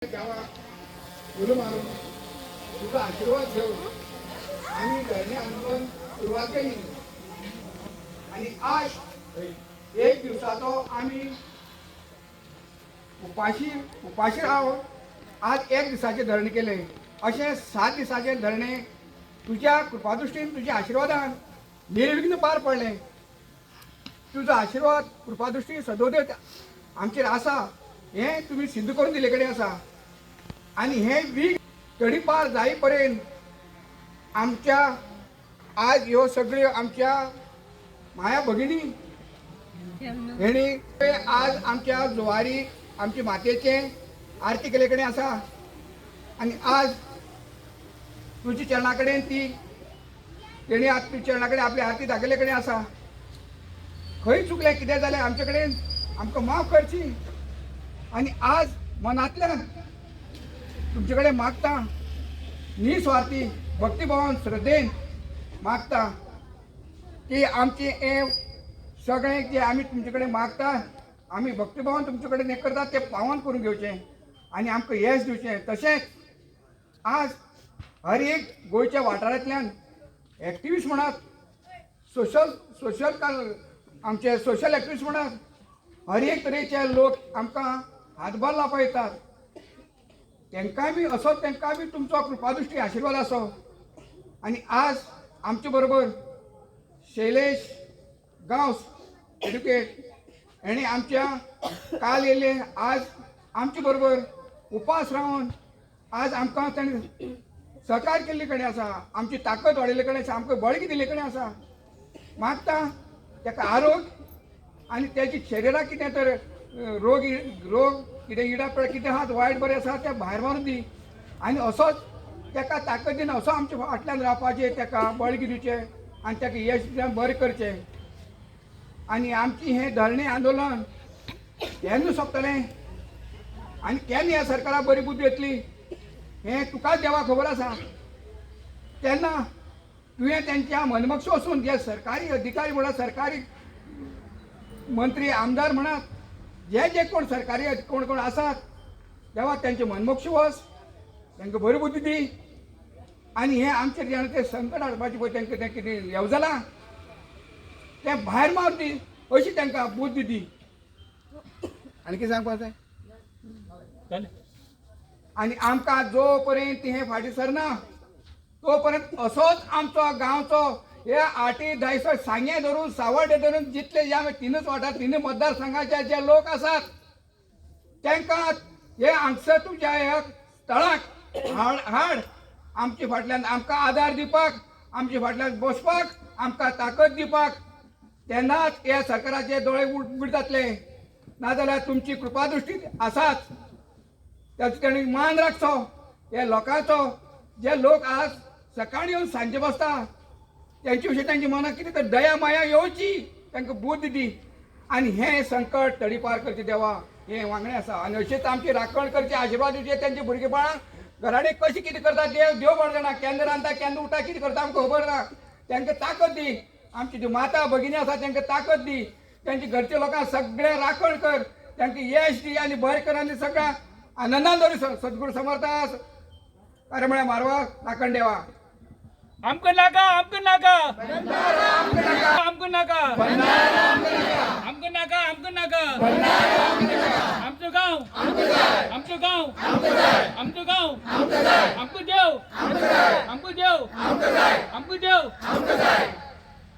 फुलं मारून तुझा आशीर्वाद घेऊन आम्ही धरणे आंदोलन सुरुवात केली आणि आज एक दिवसाचो आम्ही उपाशी आहोत. आज एक दिवसाचे धरणे केले. असे 7 दिवसाचे धरणे तुझ्या कृपादृष्टीने तुझ्या आशीर्वादान निर्विघ्न पार पडले. तुझा आशीर्वाद कृपादृष्टी सदोदेव आमचेर आसा हे तुम्ही सिद्ध करून दिले कडे आसा आणि हे वीग तडीपार जाई पर्यंत आमच्या आज ह्यो सगळ्यो आमच्या माया भगिनी हेणी आज आमच्या जुवारी आमची मातेचे आरती केले कडे आसा आणि आज तुझी चरणा कडेन ती तेणी आज तुझ्या चरणा कडेन आपली आरती दाखयले कडे आसा. खंय चुकले कितें जालें आमचे कडेन आमकां माफ करची आणि आज मनांतल्यान तुमचे कडेन मागता निस्वार्थी भक्तिभावान श्रद्धेन मागता की आमचे हे सगळे जे आम्ही तुमचे कडेन मागता आम्ही भक्तिभावान तुमचे कडेन हें करता ते पावन करून घेवचें आणि आमकां यश दिवचें. तशेंच आज हर एक गोंयच्या वाठारांतल्यान एक्टिविस्ट म्हणात सोशल आमचे सोशल एक्टिविस्ट म्हणात हर एक तरेचे लोक आमकां हातभार लावपाक येतात. तांकांय बी असो तांकां बी तुमचो कृपादृश्टी आशिर्वाद आसो. आणि आज आमचे बरोबर शैलेश गांवस एड्युकेट हेणी आमच्या काल येयले आज आमचे बरोबर उपास रावन आज आमकां ताणें सहकार केल्ले कडेन आसा. आमची ताकद वाडयले कडेन आसा. आमकां बळगी दिले कडेन आसा. मागता ताका आरोग्य आणि त्याची शरिराक कितें तर रोग कितें इडापड कितें आहा वायट बरें आसा तें भायर मारून दी आनी असोच ताका ताकद दिन असो आमच्या फाटल्यान रावपाचें ताका बळगी दिवचें आनी ताका यश बरें करचें. आनी आमची हें धरणे आंदोलन केन्ना सोंपतलें आनी केन्ना ह्या सरकाराक बरी बुद्धी येतली हें तुकाच देवा खबर आसा. तेन्ना तुवें तेंच्या मनमक्ष वचून जे सरकारी अधिकारी म्हणा सरकारी मंत्री आमदार म्हणत जे कोण सरकारी कोण आसात देवा त्यांचे मनमोक्ष वच तांकां बरी बुद्धी दी आनी हे आमचेर जेन्ना ते संकट हाडपाचें पळय तांकां तें कितें येवजलां तें भायर मार दी अशी तांकां बुद्धी दी. आनी कितें सांगपाक जाय आनी आमकां जो पर्यंत हें फाटीं सरना तो पर्यंत असोच आमचो गांवचो हे 8-10 सांगे धरून सावड्डे धरून जितले जे आमी तीनच वाठार 3 मतदारसंघाचे जे लोक आसात तांकां हे हांगसर तुमच्या ह्या स्थळाक हाड आमचे फाटल्यान आमकां आदार दिवपाक आमचे फाटल्यान बसपाक आमकां ताकद दिवपाक तेन्नाच हे सरकाराचे दोळे उगड जातले. नाजाल्यार तुमची कृपादृश्टी आसाच ताचो तेणी मान राखचो. हे लोकांचो जे लोक आज सकाळी येवन सांजे बसता त्यांचे विशीं तांच्या मनाक कितें तर दया माया येवची तांकां बुद्ध दी आनी हें संकट तडीपार करचें देवा हें वांगडे आसा. आनी अशेंच आमची राखण करचे आशिर्वाद दिवचे तांचे भुरगेपणाक घराडे कशें कितें करता देव बरें जाणा. केन्ना रांदता केन्ना उठा कितें करता आमकां खबर ना. तांकां ताकद दी. आमची ज्यो माता भगिनी आसा तांकां ताकद दी. तांचे घरच्या लोकांक सगळें राखण कर तांकां यश दी आनी बरें कर आनी सगळ्या आनंदान दवरी सद्गुरू समर्थास करमळ्या मारवा राखण देवा. आमको नाका आमको नाका आमको नाका आमको नाका आमको नाका आमचो गांव आमचो गांव आमचो गांव आमको देव आमको देव आमको देव.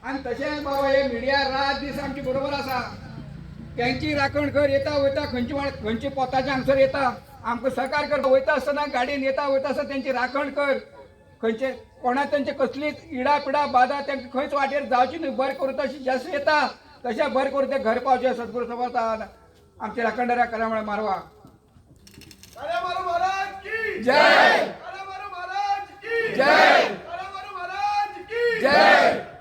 आणि तशेंच बाबा हे मिडिया रात दीस आमची बरोबर आसा. त्यांची राखण कर येता वयता खंयचे पोताचे हांगसर येता आमकां सहकार कर वयता आसतना गाडयेन येता वयता आसतना त्यांची राखण कर. खंयचे कोणा तेंचे कसलीच इडा पिडा बाधा तांकां खंयच वाटेर जावची न्हय. बरें करूं तशें जशें येता तशें बरें करून ते घर पावचे सद्गुरू समर्थान आमचे राखणदारा करमळे मारवा. जय जय जय.